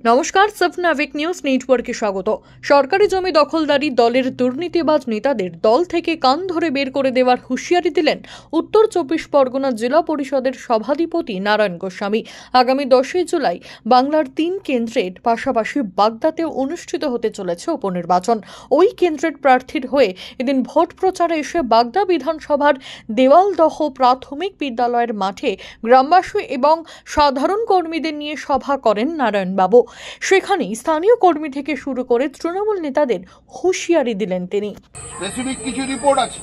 নমস্কার, সাবনাভিক নিউজ নেটওয়ার্কে স্বাগত। সরকারি জমি দখলদারি দলের দুর্নীতিবাজ নেতাদের দল থেকে কান ধরে বের করে দেওয়ার হুঁশিয়ারি দিলেন উত্তর 24 পরগনা জেলা পরিষদের সভাধিপতি নারায়ণ গোস্বামী। আগামী 10 জুলাই বাংলার 3 কেন্দ্রের পাশাপাশি বাগদাতেও অনুষ্ঠিত হতে চলেছে উপনির্বাচন। ওই কেন্দ্রের প্রার্থীর হয়ে এদিন ভোট প্রচারে এসে বাগদা বিধানসভার দেওয়ালদহ প্রাথমিক বিদ্যালয়ের মাঠে গ্রামবাসী এবং সাধারণ কর্মীদের নিয়ে সভা করেন নারায়ণবাবু। সেখানেই স্থানীয় কর্মী থেকে শুরু করে তৃণমূল নেতাদের হুঁশিয়ারি দিলেন তিনি। স্পেসিফিক কিছু রিপোর্ট আছে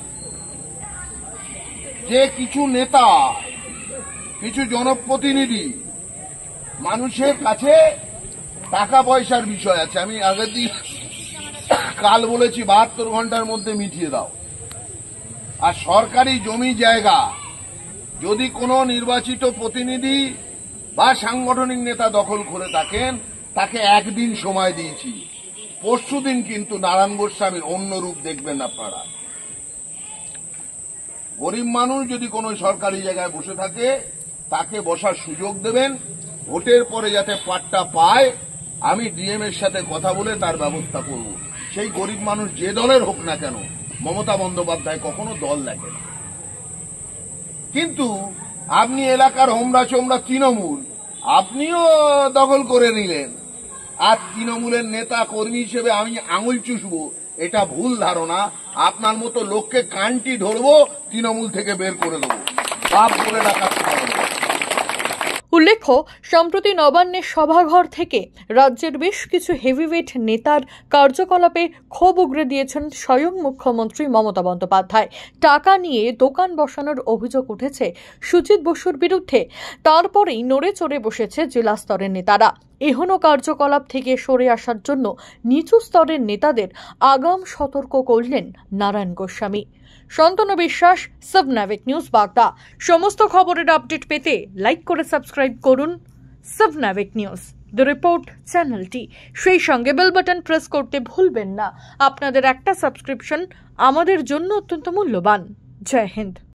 যে কিছু নেতা, কিছু জনপ্রতিনিধি মানুষের কাছে টাকা পয়সার বিষয় আছে। আমি আগের দিন কাল বলেছি 72 ঘন্টার মধ্যে মিটিয়ে দাও। আর সরকারি জমি জায়গা যদি কোনো নির্বাচিত প্রতিনিধি বা সাংগঠনিক নেতা দখল করে থাকেন, তাকে একদিন সময় দিয়েছি। পরশুদিন কিন্তু নারায়ণ গোস্বামীর অন্য রূপ দেখবেন আপনারা। গরিব মানুষ যদি কোনো সরকারি জায়গায় বসে থাকে, তাকে বসার সুযোগ দেবেন। ভোটের পরে যাতে পাট্টা পায়, আমি ডিএম এর সাথে কথা বলে তার ব্যবস্থা করব। সেই গরিব মানুষ যে দলের হোক না কেন, মমতা বন্দ্যোপাধ্যায় কখনো দল দেখে না। কিন্তু আপনি এলাকার হোমরা চোমরা তৃণমূল, আপনিও দখল করে নিলেন। আর তৃণমূলের নেতা কর্মী হিসেবে আমি আঙুল চুষবো, এটা ভুল ধারণা। আপনার মতো লোককে কানটি ধরবো, তৃণমূল থেকে বের করে দেবো, বাপ বলে ডাকাতে হবে। উল্লেখ্য, সম্প্রতি নবান্নের সভাঘর থেকে রাজ্যের বেশ কিছু হেভিওয়েট নেতার কার্যকলাপে ক্ষোভ উগরে দিয়েছেন স্বয়ং মুখ্যমন্ত্রী মমতা বন্দ্যোপাধ্যায়। টাকা নিয়ে দোকান বসানোর অভিযোগ উঠেছে সুজিত বসুর বিরুদ্ধে। তারপরেই নড়ে চড়ে বসেছে জেলা স্তরের নেতারা। এহেন কার্যকলাপ থেকে সরে আসার জন্য নিচু স্তরের নেতাদের আগাম সতর্ক করলেন নারায়ণ গোস্বামী। শান্তনু বিশ্বাস, সাবনাভিক নিউজ বাগদা। সমস্ত খবরের আপডেট পেতে লাইক করে সাবস্ক্রাইব করুন সাবনাভিক নিউজ দ্য রিপোর্ট চ্যানেলটি। সেই সঙ্গে বেল বাটন প্রেস করতে ভুলবেন না। আপনাদের একটা সাবস্ক্রিপশন আমাদের জন্য অত্যন্ত মূল্যবান। জয় হিন্দ।